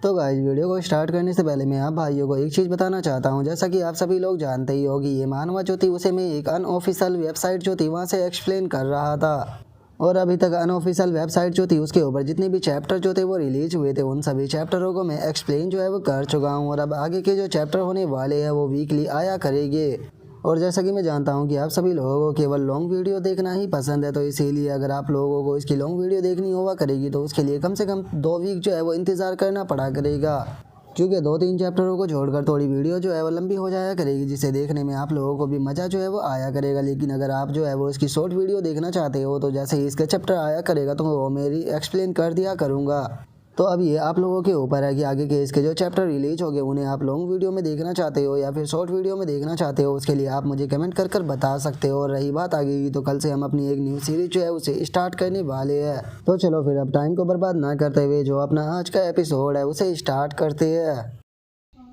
तो guys video को start करने से पहले मैं आप भाइयों को एक चीज़ बताना चाहता हूं। जैसा कि आप सभी लोग जानते ही हो कि ये मानवा जो थी उसे मैं एक अनऑफिशियल वेबसाइट जो थी वहां से एक्सप्लेन कर रहा था। और अभी तक अनऑफिशियल वेबसाइट जो थी उसके ऊपर जितने भी चैप्टर जो थे वो रिलीज हुए थे उन सभी चैप्टरों को मैं एक्सप्लेन जो है वो कर चुका हूँ। और अब आगे के जो चैप्टर होने वाले हैं वो वीकली आया करेंगे। और जैसा कि मैं जानता हूं कि आप सभी लोगों को केवल लॉन्ग वीडियो देखना ही पसंद है, तो इसीलिए अगर आप लोगों को इसकी लॉन्ग वीडियो देखनी हुआ करेगी तो उसके लिए कम से कम 2 वीक जो है वो इंतज़ार करना पड़ा करेगा। क्योंकि 2-3 चैप्टरों को छोड़कर थोड़ी वीडियो जो है वो लंबी हो जाया करेगी, जिसे देखने में आप लोगों को भी मज़ा जो है वो आया करेगा। लेकिन अगर आप जो है वो इसकी शॉर्ट वीडियो देखना चाहते हो तो जैसे ही इसका चैप्टर आया करेगा तो वो मेरी एक्सप्लेन कर दिया करूँगा। तो अब ये आप लोगों के ऊपर है कि आगे के इसके जो चैप्टर रिलीज हो गए उन्हें आप लॉन्ग वीडियो में देखना चाहते हो या फिर शॉर्ट वीडियो में देखना चाहते हो। उसके लिए आप मुझे कमेंट कर कर बता सकते हो। और रही बात आगे की, तो कल से हम अपनी एक न्यू सीरीज जो है उसे स्टार्ट करने वाले हैं। तो चलो फिर अब टाइम को बर्बाद ना करते हुए जो अपना आज का एपिसोड है उसे स्टार्ट करते हैं।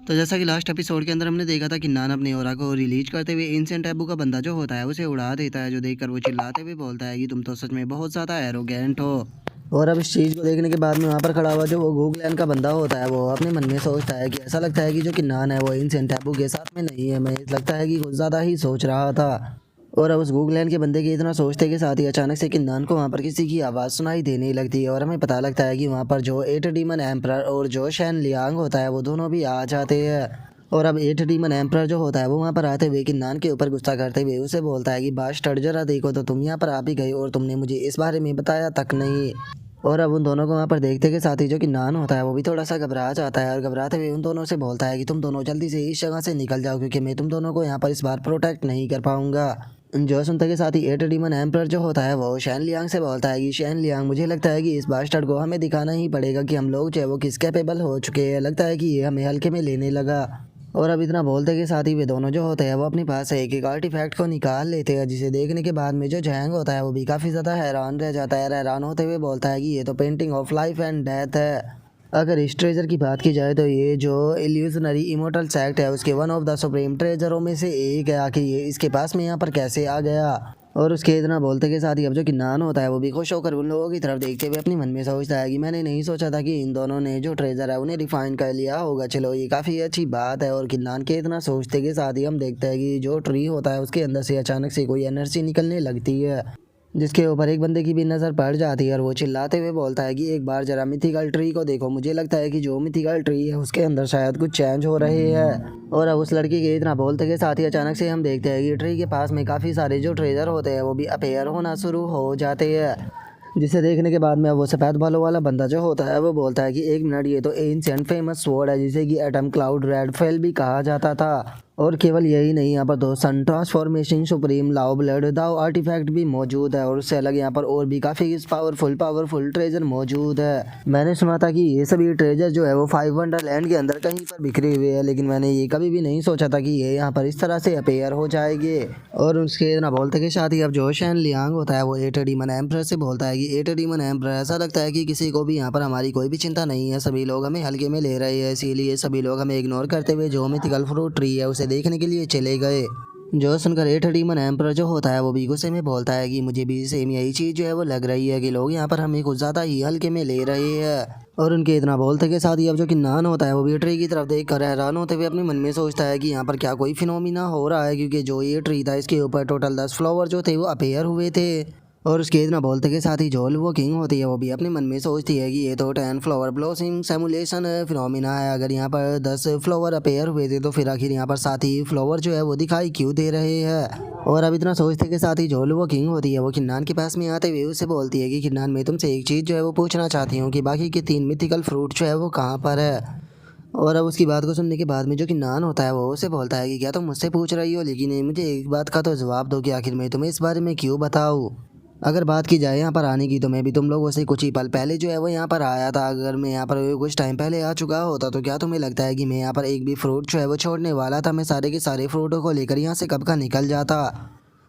तो जैसा कि लास्ट एपिसोड के अंदर हमने देखा था कि नान अपनी ओरा को रिलीज करते हुए एंशिएंट टैबू का बंदा जो होता है उसे उड़ा देता है, जो देखकर वो चिल्लाते हुए बोलता है कि तुम तो सच में बहुत ज़्यादा एरोगेंट हो। और अब इस चीज़ को देखने के बाद में वहाँ पर खड़ा हुआ जो वो गूगलैंड का बंदा होता है वो अपने मन में सोचता है कि ऐसा लगता है कि जो कि नान है वो एंशिएंट टैबू के साथ में नहीं है। मैं लगता है कि कुछ ज़्यादा ही सोच रहा था। और अब उस गूगलैंड के बंदे के इतना सोचते के साथ ही अचानक से किन्नान को वहाँ पर किसी की आवाज़ सुनाई देने लगती है। और हमें पता लगता है कि वहाँ पर जो 8 डीमन एम्परर और जो शैन लियांग होता है वो दोनों भी आ जाते हैं। और अब 8 डीमन एम्परर जो होता है वो वहाँ पर आते हुए किन्नान के ऊपर गुस्सा करते हुए उसे बोलता है कि बास्टर्ड जरा देखो तो तुम यहाँ पर आ भी गए और तुमने मुझे इस बारे में बताया तक नहीं। और अब उन दोनों को वहाँ पर देखते के साथ ही जो कि नान होता है वो भी थोड़ा सा घबरा जाता है और घबराते हुए उन दोनों से बोलता है कि तुम दोनों जल्दी से इस जगह से निकल जाओ, क्योंकि मैं तुम दोनों को यहाँ पर इस बार प्रोटेक्ट नहीं कर पाऊंगा। जो सुनते के साथ ही 8 डीमन एम्परर जो होता है वो शैन लियांग से बोलता है कि शैन लियांग, मुझे लगता है कि इस बास्टर्ड को हमें दिखाना ही पड़ेगा कि हम लोग जो है वो किस कैपेबल हो चुके हैं। लगता है कि ये हमें हल्के में लेने लगा। और अब इतना बोलते के साथ ही वे दोनों जो होते हैं वो अपने पास से एक एक आर्टिफैक्ट को निकाल लेते हैं, जिसे देखने के बाद में जो जैंग होता है वो भी काफ़ी ज़्यादा हैरान रह जाता है। हैरान होते हुए बोलता है कि ये तो painting of life and death है। अगर इस ट्रेजर की बात की जाए तो ये जो इल्यूजनरी इमोर्टल सेक्ट है उसके वन ऑफ द सुप्रीम ट्रेजरों में से एक है। आखिर ये इसके पास में यहाँ पर कैसे आ गया। और उसके इतना बोलते के साथ ही अब जो कि नान होता है वो भी खुश होकर उन लोगों की तरफ देखते हुए अपने मन में सोचता है कि मैंने नहीं सोचा था कि इन दोनों ने जो ट्रेजर है उन्हें रिफाइन कर लिया होगा। चलो ये काफ़ी अच्छी बात है। और किन्नान के इतना सोचते के साथ ही हम देखते हैं कि जो ट्री होता है उसके अंदर से अचानक से कोई एनर्जी निकलने लगती है, जिसके ऊपर एक बंदे की भी नज़र पड़ जाती है। और वो चिल्लाते हुए बोलता है कि एक बार जरा मिथिकल ट्री को देखो, मुझे लगता है कि जो मिथिकल ट्री है उसके अंदर शायद कुछ चेंज हो रहे हैं। और अब उस लड़की के इतना बोलते के साथ ही अचानक से हम देखते हैं कि ट्री के पास में काफ़ी सारे जो ट्रेजर होते हैं वो भी अपेयर होना शुरू हो जाते हैं, जिसे देखने के बाद में अब वो सफ़ेद बालों वाला बंदा जो होता है वो बोलता है कि एक मिनट, ये तो एंशिएंट फेमस स्वॉर्ड है जिसे कि एटम क्लाउड रेड फेल भी कहा जाता था। और केवल यही नहीं, यहाँ पर 2 सन ट्रांसफॉर्मेशन सुप्रीम लाओ ब्लड दाओ आर्टिफैक्ट भी मौजूद है। और उससे अलग यहाँ पर और भी काफ़ी पावरफुल ट्रेजर मौजूद है। मैंने सुना था कि ये सभी ट्रेजर जो है वो 5 वंडरलैंड के अंदर कहीं पर बिखरे हुए हैं, लेकिन मैंने ये कभी भी नहीं सोचा था कि ये यहाँ पर इस तरह से अपेयर हो जाएंगे। और उसके ना बोलते के साथ ही अब जो शैन लियांग होता है वो 8 डीमन एम्परर से बोलता है कि 8 डीमन एम्परर, ऐसा लगता है कि किसी को भी यहाँ पर हमारी कोई भी चिंता नहीं है, सभी लोग हमें हल्के में ले रहे हैं, इसीलिए सभी लोग हमें इग्नोर करते हुए जो मिथिकल फ्रूट ट्री है उसे देखने के लिए चले गए। जो सुनकर 8 डीमन एम्परर जो होता है वो भी गुस्से में बोलता है कि मुझे भी सेम यही चीज़ जो है वो लग रही है कि लोग यहाँ पर हमें कुछ ज़्यादा ही हल्के में ले रहे हैं। और उनके इतना बोलते के साथ ही अब जो कि नान होता है वो भी ट्री की तरफ देख कर हैरान होते हुए अपने मन में सोचता है कि यहाँ पर क्या कोई फिनोमिना हो रहा है, क्योंकि जो ये ट्री था इसके ऊपर टोटल 10 फ्लावर जो थे वो अपेयर हुए थे। और उसके इतना बोलते के साथ ही जो वो किंग होती है वो भी अपने मन में सोचती है कि ये तो 10 फ्लावर ब्लॉसमिंग सिमुलेशन फिनोमिना है। अगर यहाँ पर 10 फ्लावर अपेयर हुए थे तो फिर आखिर यहाँ पर 7 ही फ्लावर जो है वो दिखाई क्यों दे रहे हैं। और अब इतना सोचते के साथ ही जो वो किंग होती है वो किन्नान के पास में आते हुए उससे बोलती है कि किन्नान, मैं तुमसे एक चीज़ जो है वो पूछना चाहती हूँ कि बाकी के 3 मिथिकल फ्रूट जो है वो कहाँ पर है। और अब उसकी बात को सुनने के बाद में जो कि नान होता है वो उसे बोलता है कि क्या तुम मुझसे पूछ रही हो, लेकिन मुझे एक बात का तो जवाब दो कि आखिर मैं तुम्हें इस बारे में क्यों बताऊँ। अगर बात की जाए यहाँ पर आने की तो मैं भी तुम लोगों से कुछ ही पल पहले जो है वो यहाँ पर आया था। अगर मैं यहाँ पर कुछ टाइम पहले आ चुका होता तो क्या तुम्हें लगता है कि मैं यहाँ पर एक भी फ्रूट जो है वो छोड़ने वाला था? मैं सारे के सारे फ्रूटों को लेकर यहाँ से कब का निकल जाता।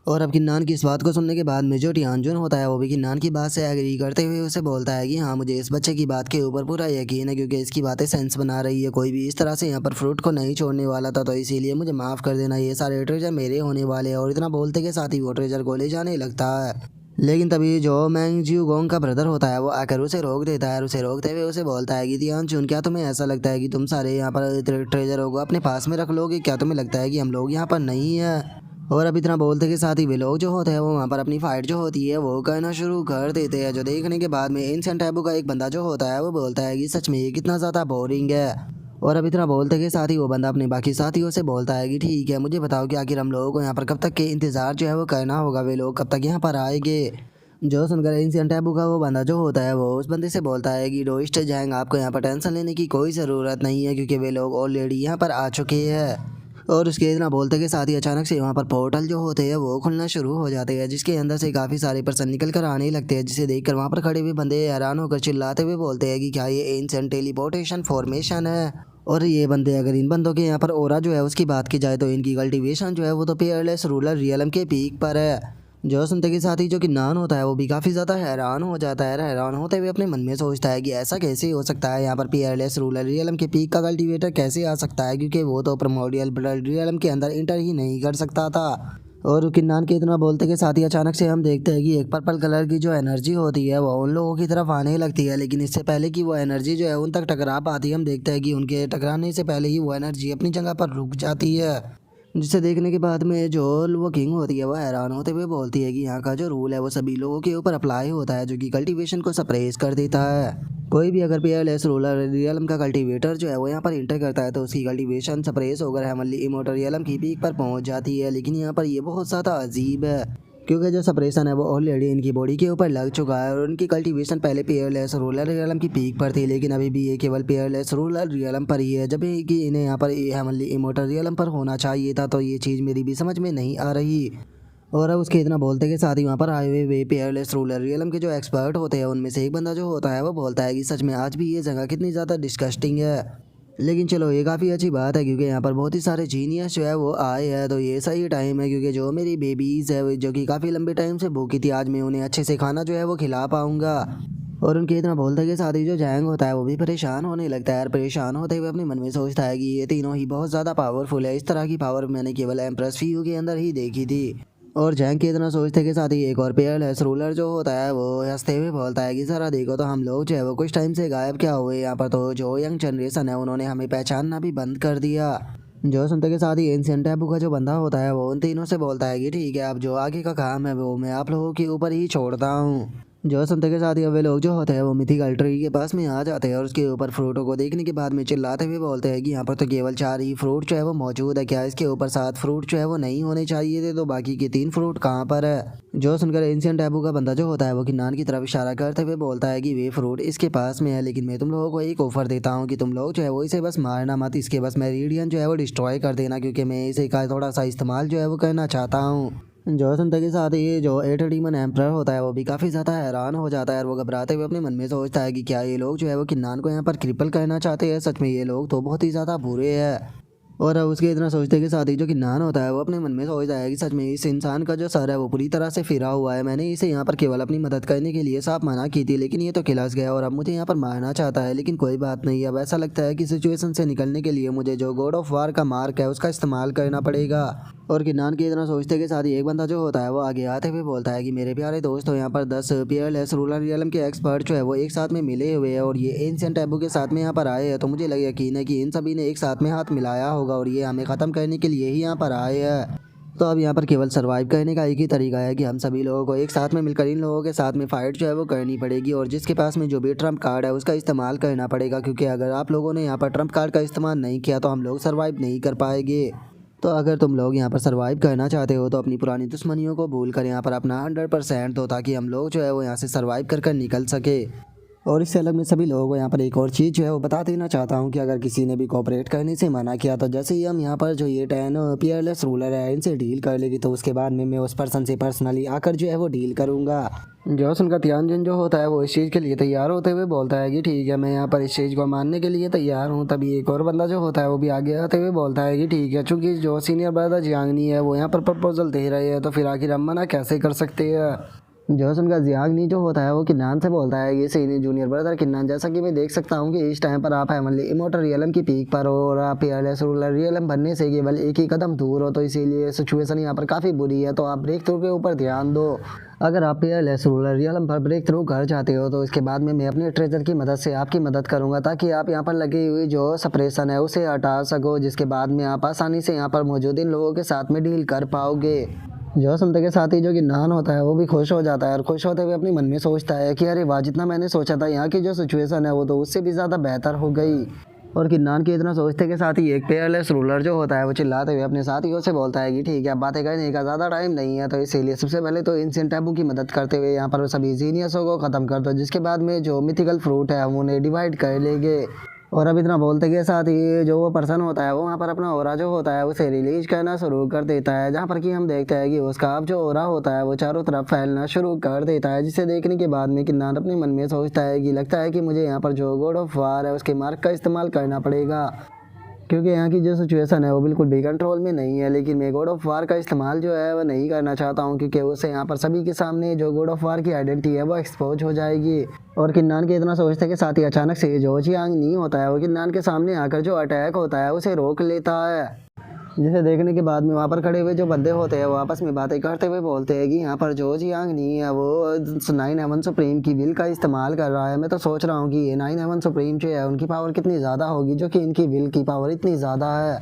और अब किन्नान की इस बात को सुनने के बाद में जो टियानजुन होता है वो भी किन्नान की बात से एग्री करते हुए उसे बोलता है कि हाँ, मुझे इस बच्चे की बात के ऊपर पूरा यकीन है, क्योंकि इसकी बातें सेंस बना रही है। कोई भी इस तरह से यहाँ पर फ्रूट को नहीं छोड़ने वाला था, तो इसीलिए मुझे माफ़ कर देना, ये सारे ट्रेजर मेरे होने वाले हैं। और इतना बोलते के साथ ही वो ट्रेजर को ले जाने लगता है। लेकिन तभी जो मैंग जियो गोंग का ब्रदर होता है वो आकर उसे रोक देता है और उसे रोकते हुए उसे बोलता है कि तियान चुन, क्या तुम्हें ऐसा लगता है कि तुम सारे यहाँ पर ट्रेजरों को अपने पास में रख लोगे? क्या तुम्हें लगता है कि हम लोग यहाँ पर नहीं है? और अब इतना बोलते के साथ ही वे लोग जो होते हैं वो वहाँ पर अपनी फाइट जो होती है वो करना शुरू कर देते हैं। जो देखने के बाद में एंशिएंट टैबू का एक बंदा जो होता है वो बोलता है कि सच में ये कितना ज़्यादा बोरिंग है। और अब इतना बोलते के साथ ही वो बंदा अपने बाकी साथियों से बोलता है कि ठीक है, मुझे बताओ कि आखिर हम लोगों को यहाँ पर कब तक के इंतज़ार जो है वो करना होगा? वे लोग कब तक यहाँ पर आएंगे? जो सुनकर एंशिएंट टैबू का वो बंदा जो होता है वो उस बंदे से बोलता है कि डोइस्ट जैंग, आपको यहाँ पर टेंशन लेने की कोई ज़रूरत नहीं है क्योंकि वे लोग ऑलरेडी यहाँ पर आ चुके हैं। और उसके इतना बोलते के साथ ही अचानक से वहाँ पर पोर्टल जो होते हैं वो खुलना शुरू हो जाते हैं, जिसके अंदर से काफ़ी सारे पर्सन निकल कर आने लगते हैं, जिसे देखकर वहाँ पर खड़े हुए बंदे हैरान होकर चिल्लाते हुए बोलते हैं कि क्या ये एंशिएंट टेलीपोर्टेशन फॉर्मेशन है? और ये बंदे, अगर इन बंदों के यहाँ पर ओरा जो है उसकी बात की जाए तो इनकी कल्टीवेशन जो है वो तो पेयरलेस रूरल रियलम के पीक पर है। जो सुनते के साथ ही जो किन्नान होता है वो भी काफ़ी ज़्यादा हैरान हो जाता है। हैरान होते हुए अपने मन में सोचता है कि ऐसा कैसे हो सकता है, यहाँ पर पीयरलेस रूरल रियलम के पीक का कल्टीवेटर कैसे आ सकता है, क्योंकि वो तो प्रिमोर्डियल ब्लड रियलम के अंदर इंटर ही नहीं कर सकता था। और किन्नान के इतना बोलते के साथ ही अचानक से हम देखते हैं कि एक पर्पल कलर की जो एनर्जी होती है वो उन लोगों की तरफ आने लगती है, लेकिन इससे पहले कि वो एनर्जी जो है उन तक टकरा पाती है, हम देखते हैं कि उनके टकराने से पहले ही वो एनर्जी अपनी जगह पर रुक जाती है। जिसे देखने के बाद में जो वो किंग होती है वो हैरान होते हुए बोलती है कि यहाँ का जो रूल है वो सभी लोगों के ऊपर अप्लाई होता है, जो कि कल्टीवेशन को सप्रेस कर देता है। कोई भी अगर पेयरलेस रूलर रियलम का कल्टीवेटर जो है वो यहाँ पर इंटर करता है तो उसकी कल्टीवेशन सप्रेस होकर हेवनली इमोर्टल रियलम की पीक पर पहुँच जाती है। लेकिन यहाँ पर ये बहुत ज़्यादा अजीब है क्योंकि जो सप्रेशन है वो ऑलरेडी इनकी बॉडी के ऊपर लग चुका है और उनकी कल्टीवेशन पहले पेयरलेस रूरल रियलम की पीक पर थी, लेकिन अभी भी ये केवल पेयरलेस रूरल रियलम पर ही है, जब कि इन्हें यहाँ पर हेवनली इमोर्टल रियलम पर होना चाहिए था। तो ये चीज़ मेरी भी समझ में नहीं आ रही। और अब उसके इतना बोलते के साथ ही वहाँ पर आए हुए वे पेयरलेस रूरल रियलम के जो एक्सपर्ट होते हैं उनमें से एक बंदा जो होता है वो बोलता है कि सच में आज भी ये जगह कितनी ज़्यादा डिस्गस्टिंग है। लेकिन चलो ये काफ़ी अच्छी बात है क्योंकि यहाँ पर बहुत ही सारे जीनियस जो है वो आए हैं, तो ये सही टाइम है क्योंकि जो मेरी बेबीज़ है जो कि काफ़ी लंबे टाइम से भूखी थी, आज मैं उन्हें अच्छे से खाना जो है वो खिला पाऊँगा। और उनके इतना बोलते के साथ ही जो जैंग होता है वो भी परेशान होने लगता है और परेशान होते हुए अपने मन में सोचता है कि ये तीनों ही बहुत ज़्यादा पावरफुल है। इस तरह की पावर मैंने केवल एम्प्रेस फीयू के अंदर ही देखी थी। और जैंग के इतना सोचते के साथ ही एक और पेयरलेस रूलर जो होता है वो हंसते हुए बोलता है कि ज़रा देखो तो हम लोग जो है वो कुछ टाइम से गायब क्या हुए, यहाँ पर तो जो यंग जनरेशन है उन्होंने हमें पहचानना भी बंद कर दिया। जो सुनते के साथ ही एंशिएंट टैबू का जो बंदा होता है वो उन तीनों से बोलता है कि ठीक है, अब जो आगे का काम है वो मैं आप लोगों के ऊपर ही छोड़ता हूँ। जो सुनते के साथ ही वे लोग जो होते हैं वो मिथिकल ट्री के पास में आ जाते हैं और उसके ऊपर फ्रूटों को देखने के बाद में चिल्लाते हुए बोलते हैं कि यहाँ पर तो केवल 4 ही फ्रूट जो है वो मौजूद है, क्या इसके ऊपर 7 फ्रूट जो है वो नहीं होने चाहिए थे? तो बाकी के 3 फ्रूट कहाँ पर है? जो सुनकर एंशिएंट टैबू का बंदा जो होता है वो किन्नान की तरफ इशारा करते हुए बोलता है कि वे फ्रूट इसके पास में है, लेकिन मैं तुम लोगों को एक ऑफर देता हूँ कि तुम लोग जो है वो इसे बस मारना मत, इसके बस मेरिडियन जो है वो डिस्ट्रॉय कर देना, क्योंकि मैं इसे का थोड़ा सा इस्तेमाल जो है वो करना चाहता हूँ। जो सुनते के साथ ही जो 8 डीमन एम्परर होता है वो भी काफ़ी ज़्यादा हैरान हो जाता है और वो घबराते हुए अपने मन में सोचता है कि क्या ये लोग जो है वो किन्नान को यहाँ पर क्रिपल करना चाहते हैं? सच में ये लोग तो बहुत ही ज़्यादा बुरे हैं। और अब उसके इतना सोचते के साथ ही जो किन्नान होता है वो अपने मन में सोचता है कि सच में इस इंसान का जो सर है वो पूरी तरह से फिरा हुआ है, मैंने इसे यहाँ पर केवल अपनी मदद करने के लिए साफ मना की थी, लेकिन ये तो खिलस गया और अब मुझे यहाँ पर मारना चाहता है। लेकिन कोई बात नहीं, अब ऐसा लगता है कि सिचुएशन से निकलने के लिए मुझे जो गॉड ऑफ वार का मार्क है उसका इस्तेमाल करना पड़ेगा। और किन्नान के इतना सोचते के साथ ही एक बंदा जो होता है वो आगे आते हुए बोलता है कि मेरे प्यारे दोस्तों, यहाँ पर 10 पेयरलेस रूरल रियलम के एक्सपर्ट जो है वो एक साथ में मिले हुए हैं और ये एंशिएंट टैबू के साथ में यहाँ पर आए हैं, तो मुझे यकीन है कि इन सभी ने एक साथ में हाथ मिलाया होगा और ये हमें ख़त्म करने के लिए ही यहाँ पर आए हैं। तो अब यहाँ पर केवल सरवाइव करने का एक ही तरीका है कि हम सभी लोगों को एक साथ में मिलकर इन लोगों के साथ में फ़ाइट जो है वो करनी पड़ेगी और जिसके पास में जो भी ट्रम्प कार्ड है उसका इस्तेमाल करना पड़ेगा, क्योंकि अगर आप लोगों ने यहाँ पर ट्रम्प कार्ड का इस्तेमाल नहीं किया तो हम लोग सरवाइव नहीं कर पाएंगे। तो अगर तुम लोग यहाँ पर सरवाइव करना चाहते हो तो अपनी पुरानी दुश्मनियों को भूल कर यहाँ पर अपना 100% दो, ताकि हम लोग जो है वो यहाँ से सरवाइव कर निकल सके। और इससे अलग मैं सभी लोगों को यहाँ पर एक और चीज़ जो है वो बता देना चाहता हूँ कि अगर किसी ने भी कोऑपरेट करने से मना किया तो जैसे ही हम यहाँ पर जो ये 10 पीयरलेस रूलर है इनसे डील कर लेगी तो उसके बाद में मैं उस पर्सन से पर्सनली आकर जो है वो डील करूँगा। जो सुनकर तियानजिन जो होता है वो इस चीज़ के लिए तैयार होते हुए बोलता है कि ठीक है, मैं यहाँ पर इस चीज़ को मानने के लिए तैयार हूँ। तभी एक और बंदा जो होता है वो भी आगे आते हुए बोलता है कि ठीक है, चूँकि जो सीनियर ब्रदर जियांगनी है वो यहाँ पर प्रपोजल दे रहे हैं तो फिर आखिर हम मना कैसे कर सकते हैं। जो सुनकर जियांग जो होता है वो किन्नान से बोलता है ये सही जूनियर ब्रदर किन्नान, जैसा कि मैं देख सकता हूँ कि इस टाइम पर आप हेवनली इमोर्टल रियलम की पीक पर हो और आप पीयरलेस रूलर रियलम बनने से केवल एक ही कदम दूर हो, तो इसीलिए सिचुएशन यहाँ पर काफ़ी बुरी है, तो आप ब्रेक थ्रू के ऊपर ध्यान दो। अगर आप पीयरलेस रूलर रियलम पर ब्रेक थ्रू कर जाते हो तो इसके बाद में मैं अपने ट्रेजर की मदद से आपकी मदद करूंगा ताकि आप यहाँ पर लगी हुई जो सप्रेशन है उसे हटा सको, जिसके बाद में आप आसानी से यहाँ पर मौजूद इन लोगों के साथ में डील कर पाओगे। जो सुनते के साथ ही जो कि नान होता है वो भी खुश हो जाता है और खुश होते हुए अपने मन में सोचता है कि अरे वाह, जितना मैंने सोचा था यहाँ की जो सिचुएशन है वो तो उससे भी ज़्यादा बेहतर हो गई। और किन्नान के इतना सोचते के साथ ही एक पेयरलेस रूलर जो होता है वो चिल्लाते हुए अपने साथियों से बोलता है कि ठीक है, अब बातें करने का ज़्यादा टाइम नहीं है, तो इसीलिए सबसे पहले तो एंशिएंट टैबू की मदद करते हुए यहाँ पर सभी जीनियसों को ख़त्म कर दो, जिसके बाद में जो मिथिकल फ्रूट है वो उन्हें डिवाइड कर लेंगे। और अब इतना बोलते के साथ ही जो वो पर्सन होता है वो वहाँ पर अपना ओरा जो होता है उसे रिलीज करना शुरू कर देता है, जहाँ पर कि हम देखते हैं कि उसका अब जो ओरा होता है वो चारों तरफ फैलना शुरू कर देता है, जिसे देखने के बाद में किन्नान अपने मन में सोचता है कि लगता है कि मुझे यहाँ पर जो गॉड ऑफ वार है उसके मार्क का इस्तेमाल करना पड़ेगा, क्योंकि यहाँ की जो सिचुएशन है वो बिल्कुल भी कंट्रोल में नहीं है। लेकिन मैं गॉड ऑफ वार का इस्तेमाल जो है वो नहीं करना चाहता हूँ, क्योंकि उससे यहाँ पर सभी के सामने जो गॉड ऑफ वार की आइडेंटिटी है वो एक्सपोज हो जाएगी। और किन्नान के इतना सोचते के साथ ही अचानक से जो जियांग नहीं होता है वो किन्नान के सामने आकर जो अटैक होता है उसे रोक लेता है, जिसे देखने के बाद में वहाँ पर खड़े हुए जो बंदे होते हैं वो आपस में बातें करते हुए बोलते हैं कि यहाँ पर जो जियांग नहीं है वो 9 हेवन सुप्रीम की विल का इस्तेमाल कर रहा है। मैं तो सोच रहा हूँ कि ये 9 हेवन सुप्रीम जो है उनकी पावर कितनी ज़्यादा होगी जो कि इनकी विल की पावर इतनी ज़्यादा है।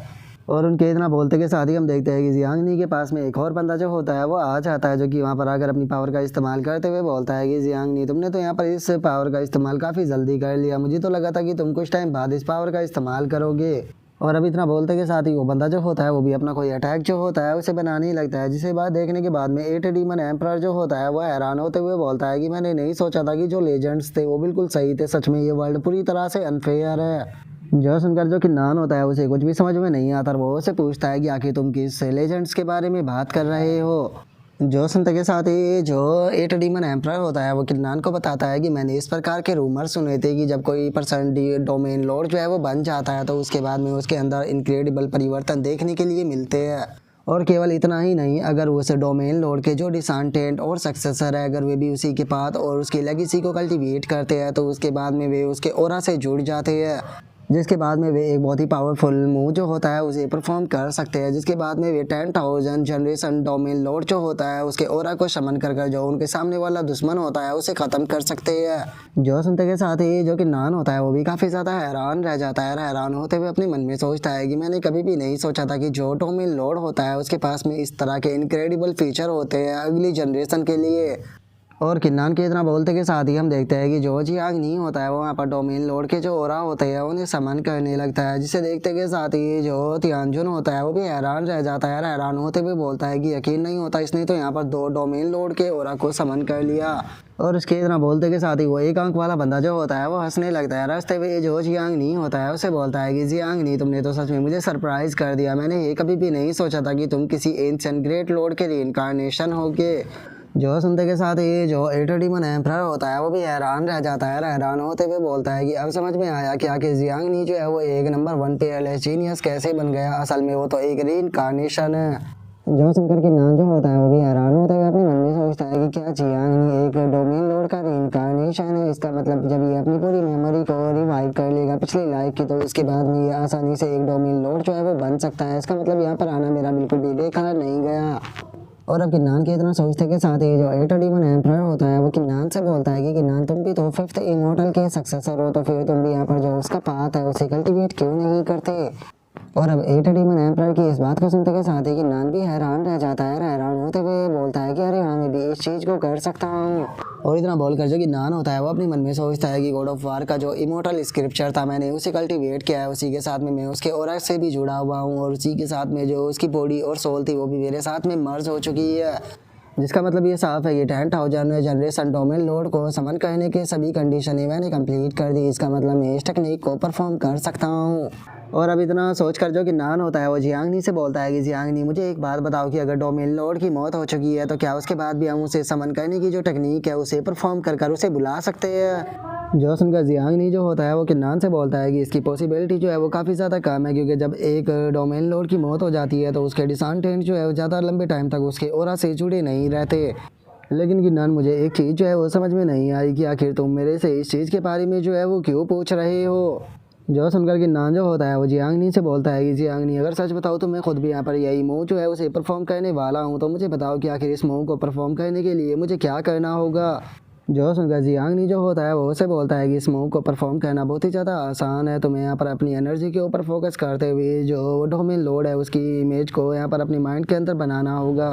और उनके इतना बोलते के साथ ही हम देखते हैं कि जियांगनी के पास में एक और बंदा जो होता है वो आ जाता है, जो कि वहाँ पर आकर अपनी पावर का इस्तेमाल करते हुए बोलता है कि जियांगनी, तुमने तो यहाँ पर इस पावर का इस्तेमाल काफ़ी जल्दी कर लिया, मुझे तो लगा था कि तुम कुछ टाइम बाद इस पावर का इस्तेमाल करोगे। और अब इतना बोलते के साथ ही वो बंदा जो होता है वो भी अपना कोई अटैक जो होता है उसे बनाने ही लगता है, जिसे बात देखने के बाद में 8 डीमन एम्परर जो होता है वो हैरान होते हुए बोलता है कि मैंने नहीं सोचा था कि जो लेजेंड्स थे वो बिल्कुल सही थे, सच में ये वर्ल्ड पूरी तरह से अनफेयर है। जो सुनकर जो किन्नान होता है उसे कुछ भी समझ में नहीं आता, वो उससे पूछता है कि आखिर तुम किस लेजेंड्स के बारे में बात कर रहे हो। जो सुनते के साथ ही जो 8 डीमन एम्परर होता है वो किन्नान को बताता है कि मैंने इस प्रकार के रूमर सुने थे कि जब कोई पर्सन डोमेन लॉर्ड जो है वो बन जाता है तो उसके बाद में उसके अंदर इनक्रेडिबल परिवर्तन देखने के लिए मिलते हैं। और केवल इतना ही नहीं, अगर वो उस डोमेन लॉर्ड के जो डिसेंडेंट और सक्सेसर है अगर वे भी उसी के पाथ और उसकी लेगेसी को कल्टीवेट करते हैं तो उसके बाद में वे उसके ओरा से जुड़ जाते हैं, जिसके बाद में वे एक बहुत ही पावरफुल मूव जो होता है उसे परफॉर्म कर सकते हैं, जिसके बाद में वे 10,000 जनरेशन डोमेन लॉर्ड जो होता है उसके ओरा को समन कर जो उनके सामने वाला दुश्मन होता है उसे ख़त्म कर सकते हैं। जो सुनते के साथ ही जो कि नान होता है वो भी काफ़ी ज़्यादा हैरान रह जाता है, हैरान होते हुए अपने मन में सोचता है कि मैंने कभी भी नहीं सोचा था कि जो डोमेन लॉर्ड होता है उसके पास में इस तरह के इनक्रेडिबल फीचर होते हैं अगली जनरेशन के लिए। और किन्नान के इतना बोलते के साथ ही हम देखते हैं कि जो जियांग नहीं होता है वो वहाँ पर डोमेन लॉर्ड के जो ओरा होते हैं उन्हें समन करने लगता है, जिसे देखते के साथ ही जो तियानजुन होता है वो भी हैरान रह जाता है, हैरान होते हुए बोलता है कि यकीन नहीं होता, इसने तो यहाँ पर 2 डोमेन लॉर्ड के ओरा को समन कर लिया। और उसके इतना बोलते के साथ ही वो एक आंख वाला बंदा जो होता है वो हंसने लगता है। रास्ते में जो जियांग नहीं होता है उसे बोलता है कि जियांग नहीं, तुमने तो सच में मुझे सरप्राइज कर दिया, मैंने ये कभी भी नहीं सोचा था कि तुम किसी एंशिएंट ग्रेट लॉर्ड के रीइंकार्नेशन होगे। जो सुनते के साथ ही जो 8 डीमन एम्परर होता है वो भी हैरान रह जाता है, हैरान होते हुए बोलता है कि अब समझ में आया कि आखिर जियांगनी जो है वो एक नंबर 1 पेयरलेस जीनियस कैसे बन गया, असल में वो तो एक रीइंकार्नेशन है। जो सुनकर के नाम जो होता है वो भी हैरान होते हुए अपने मन में सोचता है कि क्या जियांगनी एक डोमेन लॉर्ड का रीइंकार्नेशन है, इसका मतलब जब ये अपनी पूरी मेमोरी को रिवाइव कर लेगा पिछली लाइफ की तो उसके बाद में ये आसानी से एक डोमेन लॉर्ड जो है वो बन सकता है, इसका मतलब यहाँ पर आना मेरा बिल्कुल भी बेकार नहीं गया। और अब किन्नान के इतना सोचते के साथ ही जो 8 डीमन एम्परर होता है वो किन्नान से बोलता है कि किन्नान, तुम भी तो 5th इमॉर्टल के सक्सेसर हो, तो फिर तुम भी यहाँ पर जो उसका पाथ है उसे कल्टीवेट क्यों नहीं करते। और अब 8 डीमन एम्परर की इस बात को सुनते के साथ ही किन्नान भी हैरान रह जाता है, हैरान होते हुए बोलता है कि अरे हाँ, मैं भी इस चीज़ को कर सकता हूँ। और इतना बोलकर जो किन्नान होता है वो अपने मन में सोचता है कि गॉड ऑफ वार का जो इमोर्टल स्क्रिप्चर था मैंने उसे कल्टीवेट किया है, उसी के साथ में मैं उसके ओरा से भी जुड़ा हुआ हूँ और उसी के साथ में जो उसकी बॉडी और सोल थी वो भी मेरे साथ में मर्ज हो चुकी है, जिसका मतलब ये साफ है कि 10,000 जनरेशन डोमेन लॉर्ड को समन करने के सभी कंडीशनें मैंने कंप्लीट कर दी, इसका मतलब मैं इस टेक्निक को परफॉर्म कर सकता हूँ। और अब इतना सोचकर जो कि नान होता है वो जियांगनी से बोलता है कि जियांगनी, मुझे एक बात बताओ कि अगर डोमेन लॉर्ड की मौत हो चुकी है तो क्या उसके बाद भी हम उसे समन करने की जो टेक्निक है उसे परफॉर्म कर उसे बुला सकते हैं। जो सुनकर जियांगनी जो होता है वो किन्नान से बोलता है कि इसकी पॉसिबिलिटी जो है वो काफ़ी ज़्यादा कम है, क्योंकि जब एक डोमेन लॉर्ड की मौत हो जाती है तो उसके डिसेंडेंट जो है वो ज़्यादा लंबे टाइम तक उसके ओरा से जुड़े नहीं रहते। लेकिन गिनान मुझे एक चीज़ जो है वो समझ में नहीं आई कि आखिर तुम मेरे से इस चीज़ के बारे में जो है वो क्यों पूछ रहे हो। जो सुनकर गिनान जो होता है वो जियांगनी से बोलता है कि जियांगनी अगर सच बताओ तो मैं खुद भी यहाँ पर यही मूव जो है उसे परफॉर्म करने वाला हूँ, तो मुझे बताओ कि आखिर इस मूव को परफॉर्म करने के लिए मुझे क्या करना होगा। जो सुनकर जियांगनी जो होता है वो उसे बोलता है कि इस मूव को परफॉर्म करना बहुत ही ज़्यादा आसान है। तुम्हें यहाँ पर अपनी एनर्जी के ऊपर फोकस करते हुए जो डोमेन लोड है उसकी इमेज को यहाँ पर अपनी माइंड के अंदर बनाना होगा,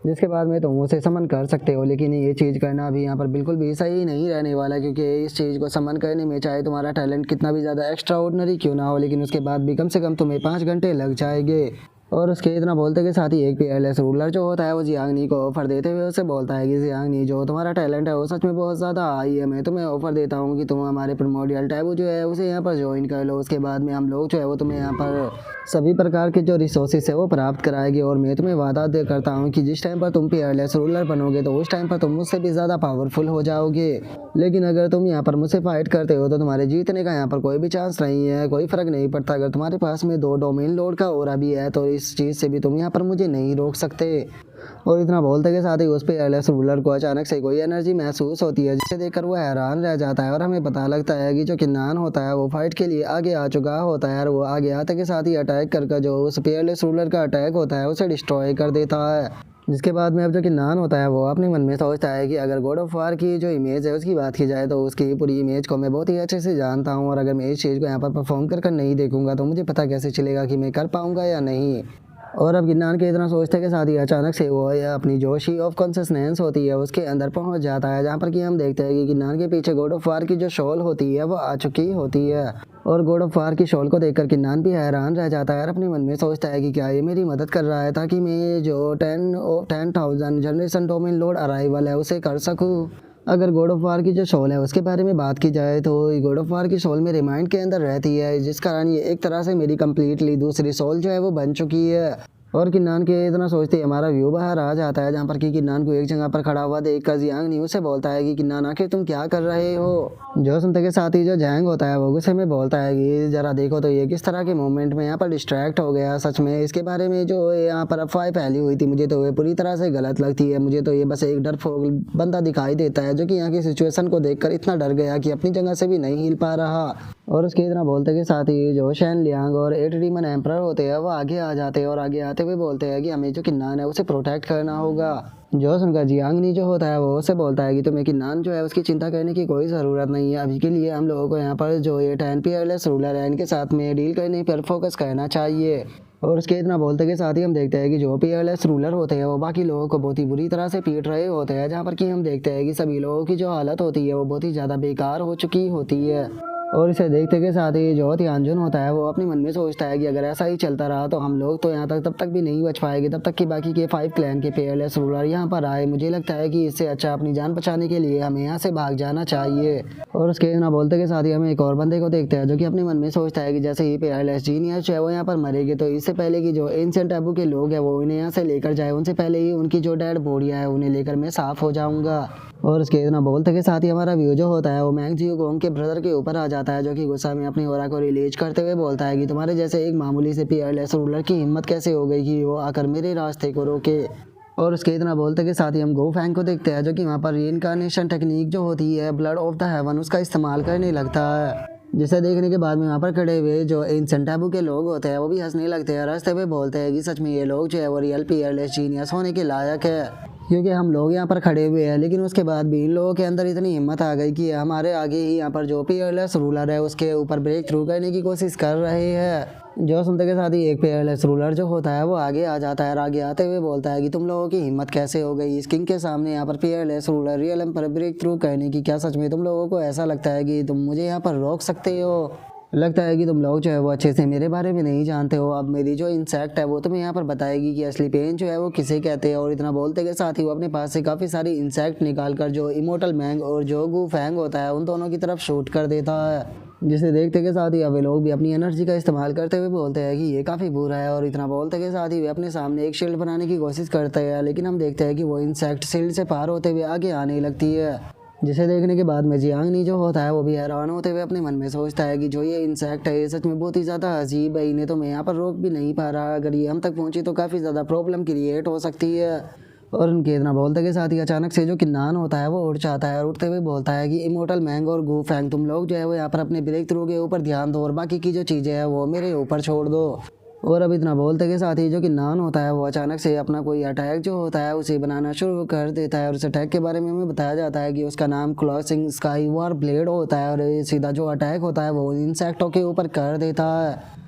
जिसके बाद में तुम उसे समन कर सकते हो। लेकिन ये चीज़ करना भी यहाँ पर बिल्कुल भी सही नहीं रहने वाला, क्योंकि इस चीज़ को समन करने में चाहे तुम्हारा टैलेंट कितना भी ज़्यादा एक्स्ट्रा ऑर्डिनरी क्यों ना हो, लेकिन उसके बाद भी कम से कम तुम्हें 5 घंटे लग जाएंगे। और उसके इतना बोलते के साथ ही एक पीएलएस रूलर जो होता है वो जियांगनी को ऑफर देते हुए उसे बोलता है कि जियांगनी जो तुम्हारा टैलेंट है वो सच में बहुत ज़्यादा हाई है, मैं तुम्हें ऑफर देता हूँ कि तुम हमारे प्रिमोडियल टैबू जो है उसे यहाँ पर ज्वाइन कर लो। उसके बाद में हम लोग जो है वो तुम्हें यहाँ पर सभी प्रकार के जो रिसोर्सेज है वो प्राप्त कराएंगे, और मैं तुम्हें वादा दे करता हूँ कि जिस टाइम पर तुम पीएलएस रूलर बनोगे तो उस टाइम पर तुम मुझसे भी ज़्यादा पावरफुल हो जाओगे। लेकिन अगर तुम यहाँ पर मुझसे फाइट करते हो तो तुम्हारे जीतने का यहाँ पर कोई भी चांस नहीं है, कोई फ़र्क नहीं पड़ता। अगर तुम्हारे पास में 2 डोमेन लोड का ऑरा भी है तो इस चीज़ से भी तुम यहाँ पर मुझे नहीं रोक सकते। और इतना बोलते के साथ ही उस पीएलएस रूलर को अचानक से कोई एनर्जी महसूस होती है, जिसे देखकर वो हैरान रह जाता है। और हमें पता लगता है कि जो किन्नान होता है वो फाइट के लिए आगे आ चुका होता है, और वो आगे आते के साथ ही अटैक करके जो उस पीएलएस रूलर का अटैक होता है उसे डिस्ट्रॉय कर देता है। जिसके बाद में अब जो किन्नान होता है वो अपने मन में सोचता है कि अगर गॉड ऑफ वार की जो इमेज है उसकी बात की जाए तो उसकी पूरी इमेज को मैं बहुत ही अच्छे से जानता हूँ, और अगर मैं इस चीज़ को यहाँ पर परफॉर्म कर नहीं देखूंगा तो मुझे पता कैसे चलेगा कि मैं कर पाऊंगा या नहीं। और अब गिन्नान के इतना सोचते के साथ ही अचानक से वो अपनी जो शी ऑफ कॉन्शसनेस होती है उसके अंदर पहुंच जाता है, जहाँ पर कि हम देखते हैं कि गिन्नान के पीछे गॉड ऑफ वार की जो शॉल होती है वो आ चुकी होती है। और गॉड ऑफ वार की शॉल को देखकर गिन्नान भी हैरान रह जाता है और अपने मन में सोचता है कि क्या ये मेरी मदद कर रहा है ताकि मैं जो 10,000 जनरेशन डोमेन लोड अराइवल है उसे कर सकूँ। अगर गॉड ऑफ वार की जो शॉल है उसके बारे में बात की जाए तो गॉड ऑफ वार की शॉल मेरे माइंड के अंदर रहती है, जिस कारण ये एक तरह से मेरी कम्प्लीटली दूसरी शॉल जो है वो बन चुकी है। और किन्नान के इतना सोचते ही हमारा व्यू बाहर आ जाता है, जहाँ पर कि किन्नान को एक जगह पर खड़ा हुआ देख कर जियांगनी उसे बोलता है कि किन्नान आखिर तुम क्या कर रहे हो। जो सुनते के साथ ही जो जैंग होता है वो गुस्से में बोलता है कि जरा देखो तो ये किस तरह के मोमेंट में यहाँ पर डिस्ट्रैक्ट हो गया। सच में इसके बारे में जो यहाँ पर अफवाह फैली हुई थी मुझे तो ये पूरी तरह से गलत लगती है। मुझे तो ये बस एक डरपोक बंदा दिखाई देता है जो कि यहाँ की सिचुएशन को देखकर इतना डर गया कि अपनी जगह से भी नहीं हिल पा रहा। और उसके इतना बोलते के साथ ही जो शैन लियांग और 8 डीमन एम्परर होते हैं वो आगे आ जाते हैं, और आगे आते हुए बोलते हैं कि हमें जो किन्नान है उसे प्रोटेक्ट करना होगा। जो सुनकर जियांगनी जो होता है वो उसे बोलता है कि तुम्हें किन्नान जो है उसकी चिंता करने की कोई ज़रूरत नहीं है। अभी के लिए हम लोगों को यहाँ पर जो ये 10 पीएलएस रूलर है इनके साथ में डील करने पर फोकस करना चाहिए। और उसके इतना बोलते के साथ ही हम देखते हैं कि जो पीएलएस रूलर होते हैं वो बाकी लोगों को बहुत ही बुरी तरह से पीट रहे होते हैं, जहाँ पर कि हम देखते हैं कि सभी लोगों की जो हालत होती है वो बहुत ही ज़्यादा बेकार हो चुकी होती है। और इसे देखते के साथ ही जो ध्यानजुन होता है वो अपने मन में सोचता है कि अगर ऐसा ही चलता रहा तो हम लोग तो यहाँ तक तब तक भी नहीं बच पाएंगे, तब तक कि बाकी के 5 क्लैन के पीएलएस रूलर यहाँ पर आए। मुझे लगता है कि इससे अच्छा अपनी जान बचाने के लिए हमें यहाँ से भाग जाना चाहिए। और उसके ना बोलते के साथ ही हमें एक और बंदे को देखते हैं जो कि अपने मन में सोचता है कि जैसे ही पीएलएस जीनियस जो है वो यहाँ पर मरेगी तो इससे पहले कि जो एंशिएंट टैबू के लोग हैं वो इन्हें यहाँ से लेकर जाए, उनसे पहले ही उनकी जो डेड बॉडियाँ है उन्हें लेकर मैं साफ हो जाऊँगा। और उसके इतना बोलते के साथ ही हमारा व्यू जो होता है वो मैंग जियोगोंग के ब्रदर के ऊपर आ जाता है, जो कि गुस्सा में अपनी ओरा को रिलीज करते हुए बोलता है कि तुम्हारे जैसे एक मामूली से पीएलएस रूलर की हिम्मत कैसे हो गई कि वो आकर मेरे रास्ते को रोके। और उसके इतना बोलते के साथ ही हम गो फैंग को देखते हैं जो कि वहाँ पर रीइंकार्नेशन टेक्निक जो होती है ब्लड ऑफ द हेवन उसका इस्तेमाल करने लगता है, जिसे देखने के बाद में वहाँ पर खड़े हुए जो एंशिएंट टैबू के लोग होते हैं वो भी हंसने लगते हैं, हंसते हुए बोलते हैं कि सच में ये लोग जो है वो रियल पीएलएस जीनियस होने के लायक है, क्योंकि हम लोग यहाँ पर खड़े हुए हैं लेकिन उसके बाद भी इन लोगों के अंदर इतनी हिम्मत आ गई कि हमारे आगे ही यहाँ पर जो पीएलएस रूलर है उसके ऊपर ब्रेक थ्रू करने की कोशिश कर रहे हैं। जो सुनते के साथ ही एक पीएलएस रूलर जो होता है वो आगे आ जाता है और आगे आते हुए बोलता है कि तुम लोगों की हिम्मत कैसे हो गई इस किंग के सामने यहाँ पर PLS ruler real empire breakthrough करने की। क्या सच में तुम लोगों को ऐसा लगता है कि तुम मुझे यहाँ पर रोक सकते हो? लगता है कि तुम लोग जो है वो अच्छे से मेरे बारे में नहीं जानते हो। अब मेरी जो इंसेक्ट है वो तुम्हें यहाँ पर बताएगी कि असली पेन जो है वो किसे कहते हैं। और इतना बोलते के साथ ही वो अपने पास से काफ़ी सारी इंसेक्ट निकाल कर जो इमोर्टल मैंग और जो गू फैंग होता है उन दोनों की तरफ शूट कर देता है, जिसे देखते के साथ ही अब वे लोग भी अपनी एनर्जी का इस्तेमाल करते हुए बोलते हैं कि ये काफ़ी बुरा है। और इतना बोलते के साथ ही वे अपने सामने एक शील्ड बनाने की कोशिश करते हैं, लेकिन हम देखते हैं कि वो इंसेक्ट शील्ड से पार होते हुए आगे आने लगती है, जिसे देखने के बाद में जियांगनी जो होता है वो भी हैरान होते हुए अपने मन में सोचता है कि जो ये इंसेक्ट है ये सच में बहुत ही ज़्यादा अजीब है, इन्हें तो मैं यहाँ पर रोक भी नहीं पा रहा। अगर ये हम तक पहुँची तो काफ़ी ज़्यादा प्रॉब्लम क्रिएट हो सकती है। और उनके इतना बोलते के साथ ही अचानक से जो किन्नान होता है वो उठ जाता है और उठते हुए बोलता है कि इमोर्टल मैंग और गू फैंग, तुम लोग जो है वो यहाँ पर अपने ब्रेक थ्रू के ऊपर ध्यान दो और बाकी की जो चीज़ें हैं वो मेरे ऊपर छोड़ दो। और अब इतना बोलते के साथ ही जो किन्नान होता है वो अचानक से अपना कोई अटैक जो होता है उसे बनाना शुरू कर देता है और उस अटैक के बारे में हमें बताया जाता है कि उसका नाम क्रॉसिंग स्काई वॉर ब्लेड होता है और ये सीधा जो अटैक होता है वो इंसेक्टों के ऊपर कर देता है।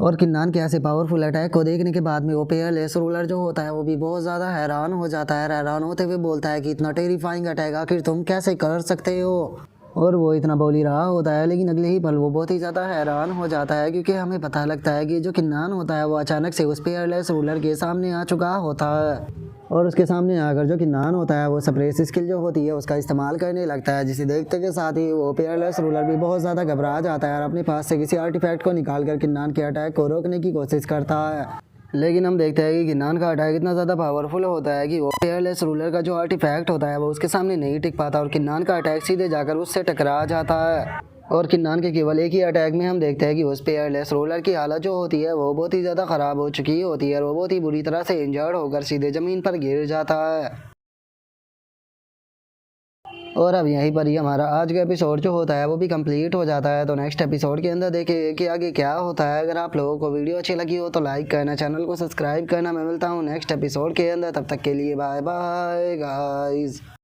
और किन्नान के ऐसे पावरफुल अटैक को देखने के बाद में वो पेयरलेस रूलर जो होता है वो भी बहुत ज़्यादा हैरान हो जाता है। हैरान होते हुए बोलता है कि इतना टेरिफाइंग अटैक आखिर तुम कैसे कर सकते हो। और वो इतना बोल ही रहा होता है लेकिन अगले ही पल वो बहुत ही ज़्यादा हैरान हो जाता है क्योंकि हमें पता लगता है कि जो किन्नान होता है वो अचानक से उस पेयरलेस रूलर के सामने आ चुका होता है। और उसके सामने आकर जो किन्नान होता है वो सप्रेस स्किल जो होती है उसका इस्तेमाल करने लगता है, जिसे देखते के साथ ही वो पेयरलेस रूलर भी बहुत ज़्यादा घबरा जाता है और अपने पास से किसी आर्टिफैक्ट को निकाल कर किन्नान के अटैक को रोकने की कोशिश करता है। लेकिन हम देखते हैं कि किन्नान का अटैक इतना ज़्यादा पावरफुल होता है कि वो पेयरलेस रूलर का जो आर्टिफैक्ट होता है वो उसके सामने नहीं टिक पाता और किन्नान का अटैक सीधे जाकर उससे टकरा जाता है। और किन्नान के केवल एक ही अटैक में हम देखते हैं कि उस पेयरलेस रोलर की हालत जो होती है वो बहुत ही ज़्यादा ख़राब हो चुकी होती है और वो बहुत ही बुरी तरह से इंजर्ड होकर सीधे ज़मीन पर गिर जाता है। और अब यहीं पर ही हमारा आज का एपिसोड जो होता है वो भी कंप्लीट हो जाता है। तो नेक्स्ट एपिसोड के अंदर देखिए कि आगे क्या होता है। अगर आप लोगों को वीडियो अच्छी लगी हो तो लाइक करना, चैनल को सब्सक्राइब करना। मैं मिलता हूँ नेक्स्ट एपिसोड के अंदर, तब तक के लिए बाय बाय गाइस।